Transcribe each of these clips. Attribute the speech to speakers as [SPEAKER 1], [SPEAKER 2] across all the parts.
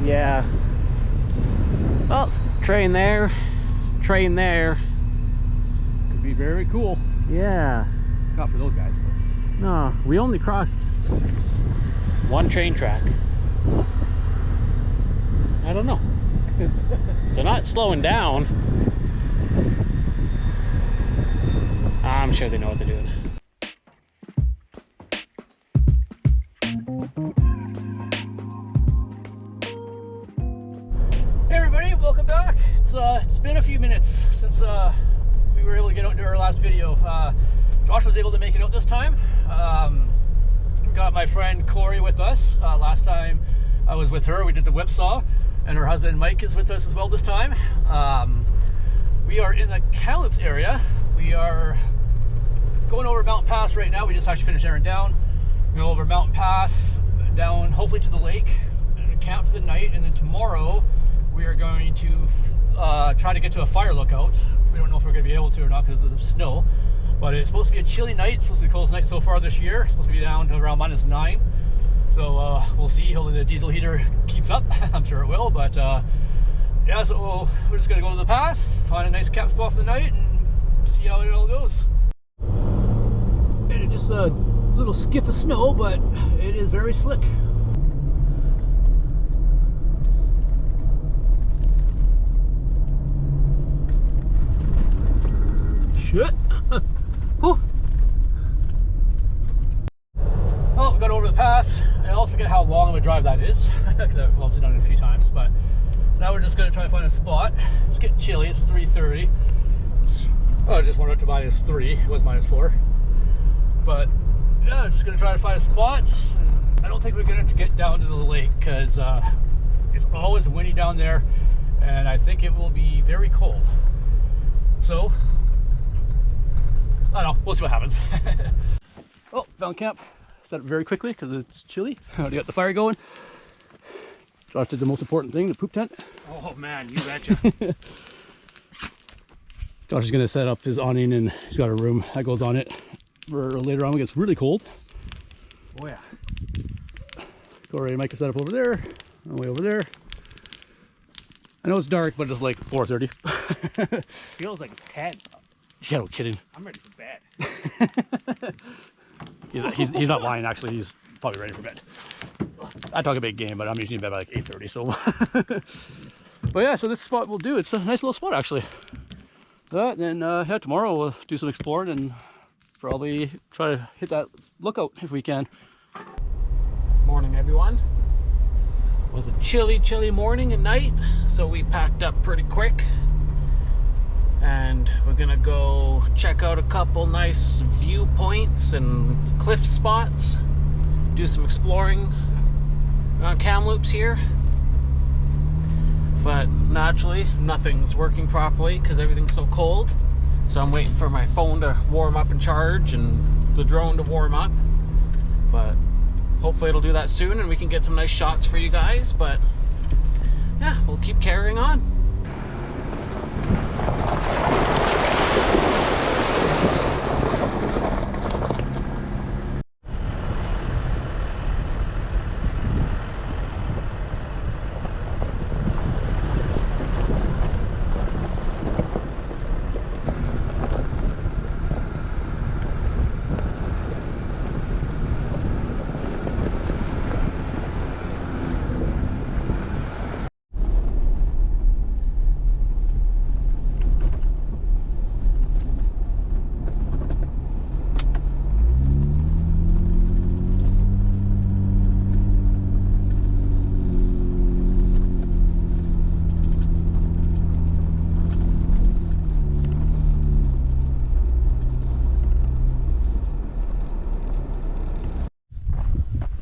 [SPEAKER 1] Yeah. Well, train there, train there.
[SPEAKER 2] Could be very cool.
[SPEAKER 1] Yeah.
[SPEAKER 2] Not for those guys. But...
[SPEAKER 1] No, we only crossed one train track. I don't know. They're not slowing down. I'm sure they know what they're doing.
[SPEAKER 2] Hey everybody, welcome back. It's been a few minutes since we were able to get out into our last video. Josh was able to make it out this time. We got my friend Corey with us. Last time I was with her, we did the whipsaw, and her husband Mike is with us as well this time. We are in the Kamloops area. We are going over Mountain Pass right now. We just actually finished airing down. We go over Mountain Pass, down hopefully to the lake, and camp for the night, and then tomorrow we are going to try to get to a fire lookout. We don't know if we're going to be able to or not because of the snow, but it's supposed to be a chilly night. It's supposed to be the coldest night so far this year. It's supposed to be down to around -9. So we'll see. Hopefully the diesel heater keeps up. I'm sure it will, but yeah, so we're just going to go to the pass, find a nice camp spot for the night, and see how it all goes. And it's just a little skip of snow, but it is very slick. Shit. Oh, we got over the pass. I always forget how long of a drive that is because I've obviously done it a few times. But so now we're just going to try to find a spot. It's getting chilly. It's 3:30. I just went up to -3. It was -4. But yeah, just going to try to find a spot. I don't think we're going to get down to the lake because it's always windy down there, and I think it will be very cold. So I don't know, we'll see what happens. Oh, found camp. Set up very quickly because it's chilly. Already got the fire going. Josh did the most important thing, the poop tent.
[SPEAKER 1] Oh man, you betcha.
[SPEAKER 2] Josh is going to set up his awning, and he's got a room that goes on it for later on when it gets really cold.
[SPEAKER 1] Oh yeah.
[SPEAKER 2] Corey and Mike are set up over there, and way over there. I know it's dark, but it's like 4:30.
[SPEAKER 1] Feels like it's 10.
[SPEAKER 2] Yeah, no kidding.
[SPEAKER 1] I'm ready for bed.
[SPEAKER 2] He's not lying, actually. He's probably ready for bed. I talk a big game, but I'm usually in bed by like 8:30, so. But yeah, so this spot will do. It's a nice little spot, actually. That, and yeah, tomorrow we'll do some exploring and probably try to hit that lookout if we can.
[SPEAKER 1] Morning, everyone. It was a chilly morning and night, so we packed up pretty quick. And we're gonna go check out a couple nice viewpoints and cliff spots, do some exploring around Kamloops here. But naturally nothing's working properly because everything's so cold, so I'm waiting for my phone to warm up and charge and the drone to warm up, but hopefully it'll do that soon and we can get some nice shots for you guys. But yeah, we'll keep carrying on.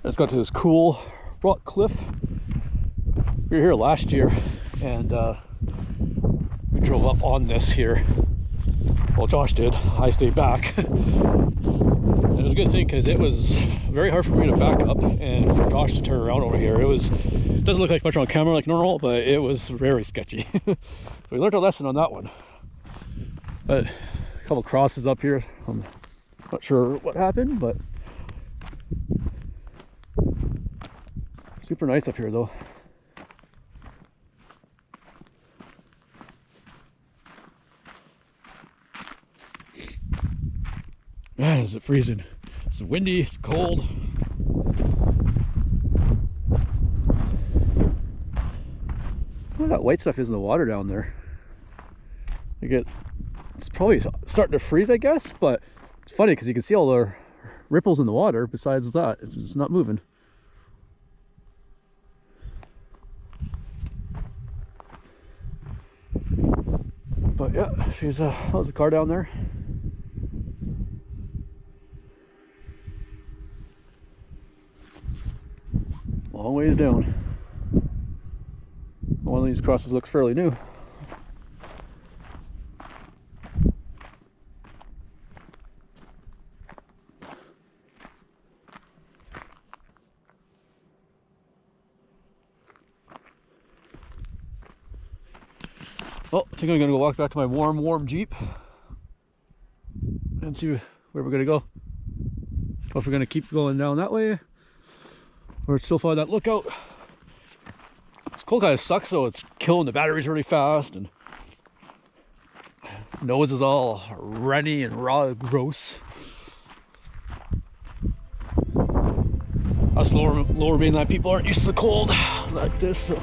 [SPEAKER 2] Let's go to this cool rock cliff. We were here last year, and we drove up on this here. Well, Josh did. I stayed back. It was a good thing because it was very hard for me to back up and for Josh to turn around over here. It doesn't look like much on camera like normal, but it was very sketchy. So we learned our lesson on that one. But a couple crosses up here. I'm not sure what happened, but super nice up here though. Man, is it freezing. It's windy, it's cold. What that white stuff is in the water down there. It's probably starting to freeze, I guess, but it's funny because you can see all the ripples in the water. Besides that, it's just not moving. But yeah, there's a car down there. Long ways down. One of these crosses looks fairly new. Oh, I think I'm gonna go walk back to my warm Jeep and see where we're gonna go. Or if we're gonna keep going down that way, or still find that lookout. This cold kind of sucks, so it's killing the batteries really fast, and nose is all runny and raw, gross. Us lower mainland people aren't used to the cold like this, so.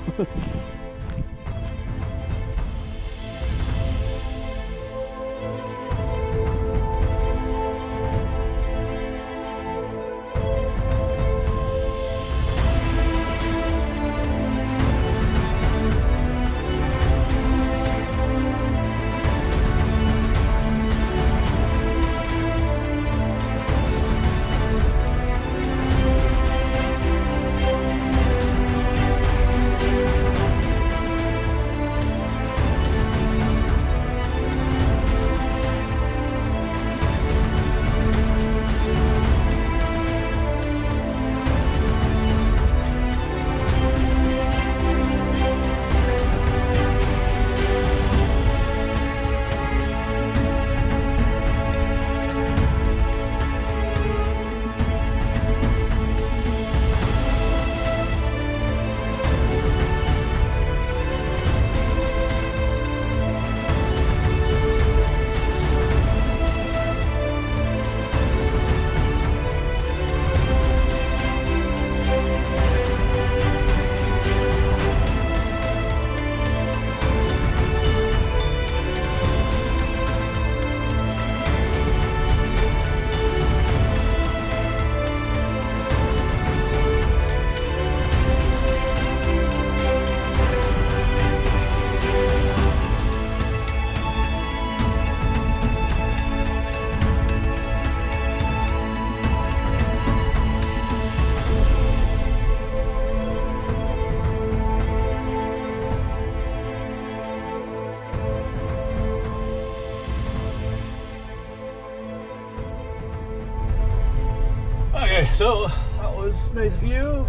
[SPEAKER 2] Okay, so that was a nice view,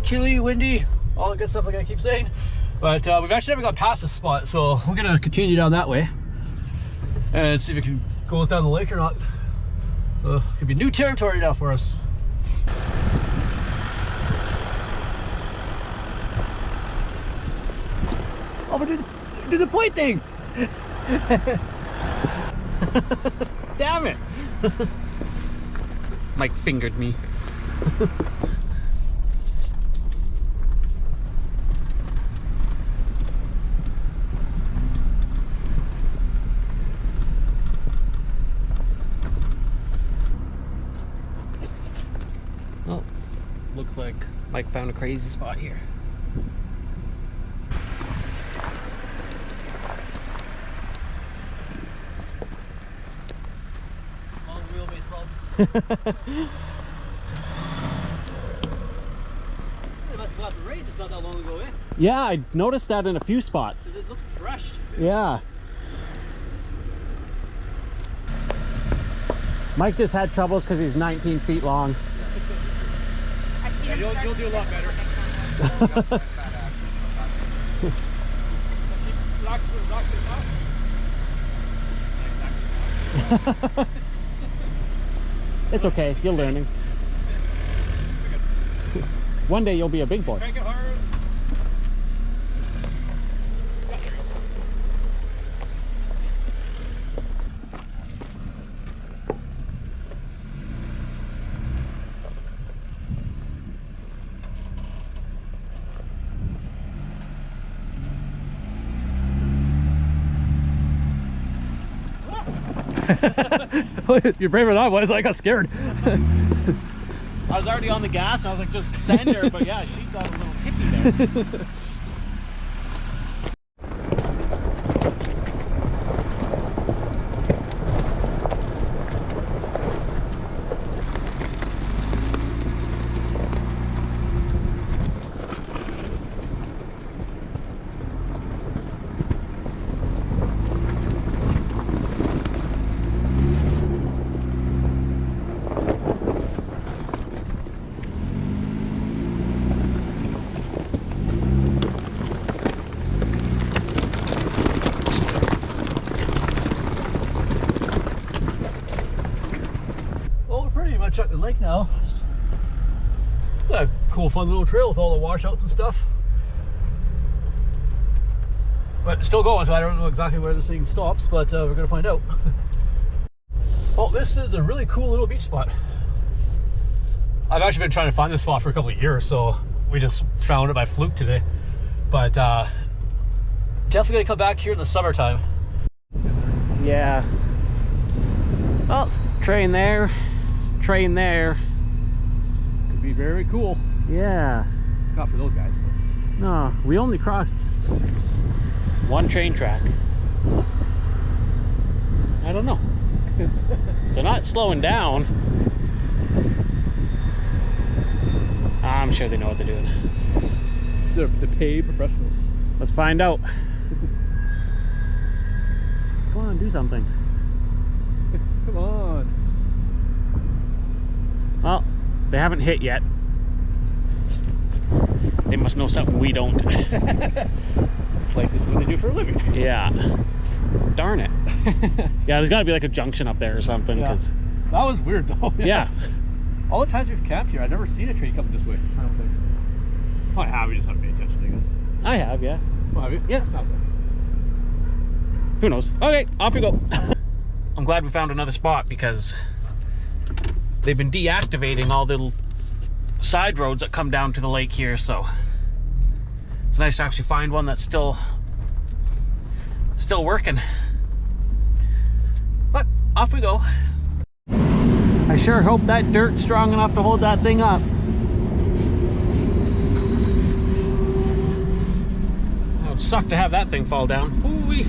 [SPEAKER 2] chilly, windy, all the good stuff like I keep saying. But we've actually never got past this spot, so we're gonna continue down that way and see if it can go us down the lake or not. So it could be new territory now for us. Oh, but do the point thing!
[SPEAKER 1] Damn it! Mike fingered me. Well, looks like Mike found a crazy spot here.
[SPEAKER 2] They must have got some rain just not that long ago, eh?
[SPEAKER 1] Yeah, I noticed that in a few spots.
[SPEAKER 2] It looks fresh.
[SPEAKER 1] Yeah. Mike just had troubles because he's 19 feet long.
[SPEAKER 2] Yeah, you'll do a lot better.
[SPEAKER 1] It's okay, you're learning. One day you'll be a big boy.
[SPEAKER 2] Crank it hard. You're braver than I was. I got scared.
[SPEAKER 1] I was already on the gas and I was like, just send her, but yeah, she got a little tippy there.
[SPEAKER 2] Check the lake now. It's a cool, fun little trail with all the washouts and stuff. But it's still going, so I don't know exactly where this thing stops, but we're gonna find out. Oh, this is a really cool little beach spot. I've actually been trying to find this spot for a couple of years, so we just found it by fluke today. But definitely gonna come back here in the summertime.
[SPEAKER 1] Yeah. Well, train there. Train there.
[SPEAKER 2] Could be very cool.
[SPEAKER 1] Yeah.
[SPEAKER 2] Not for those guys. But.
[SPEAKER 1] No, we only crossed one train track. I don't know. They're not slowing down. I'm sure they know what they're doing.
[SPEAKER 2] They're paid professionals.
[SPEAKER 1] Let's find out. Come on, do something.
[SPEAKER 2] Come on.
[SPEAKER 1] Well, they haven't hit yet. They must know something we don't.
[SPEAKER 2] It's like this is what they do for a living.
[SPEAKER 1] Yeah. Darn it. Yeah, there's got to be like a junction up there or something.
[SPEAKER 2] Yeah.
[SPEAKER 1] Cause...
[SPEAKER 2] That was weird though.
[SPEAKER 1] Yeah.
[SPEAKER 2] All the times we've camped here, I've never seen a train coming this way. I don't think. Oh, I have. We just haven't paid attention, I guess.
[SPEAKER 1] I have, yeah.
[SPEAKER 2] Oh, have you?
[SPEAKER 1] Yeah.
[SPEAKER 2] Okay.
[SPEAKER 1] Who knows? Okay, off we go. I'm glad we found another spot because they've been deactivating all the side roads that come down to the lake here, so it's nice to actually find one that's still working. But off we go. I sure hope that dirt's strong enough to hold that thing up. It would suck to have that thing fall down. Ooh-wee.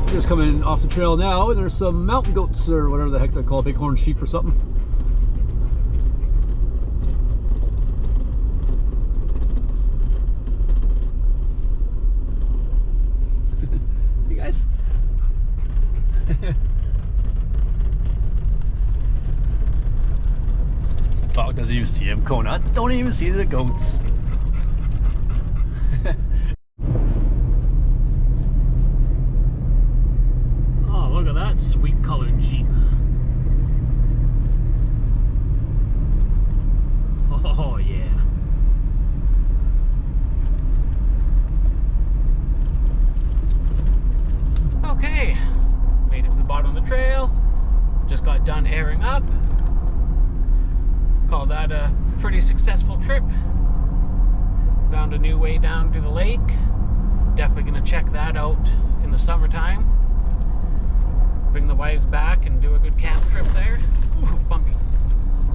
[SPEAKER 2] Just coming off the trail now, and there's some mountain goats or whatever the heck they call bighorn sheep or something. You guys. Dog doesn't even see him. Kona don't even see the goats.
[SPEAKER 1] yeah. Okay, made it to the bottom of the trail. Just got done airing up. Call that a pretty successful trip. Found a new way down to the lake. Definitely gonna check that out in the summertime. Bring the wives back and do a good camp trip there. Ooh, bumpy.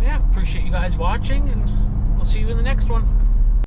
[SPEAKER 1] Yeah, appreciate you guys watching, and we'll see you in the next one.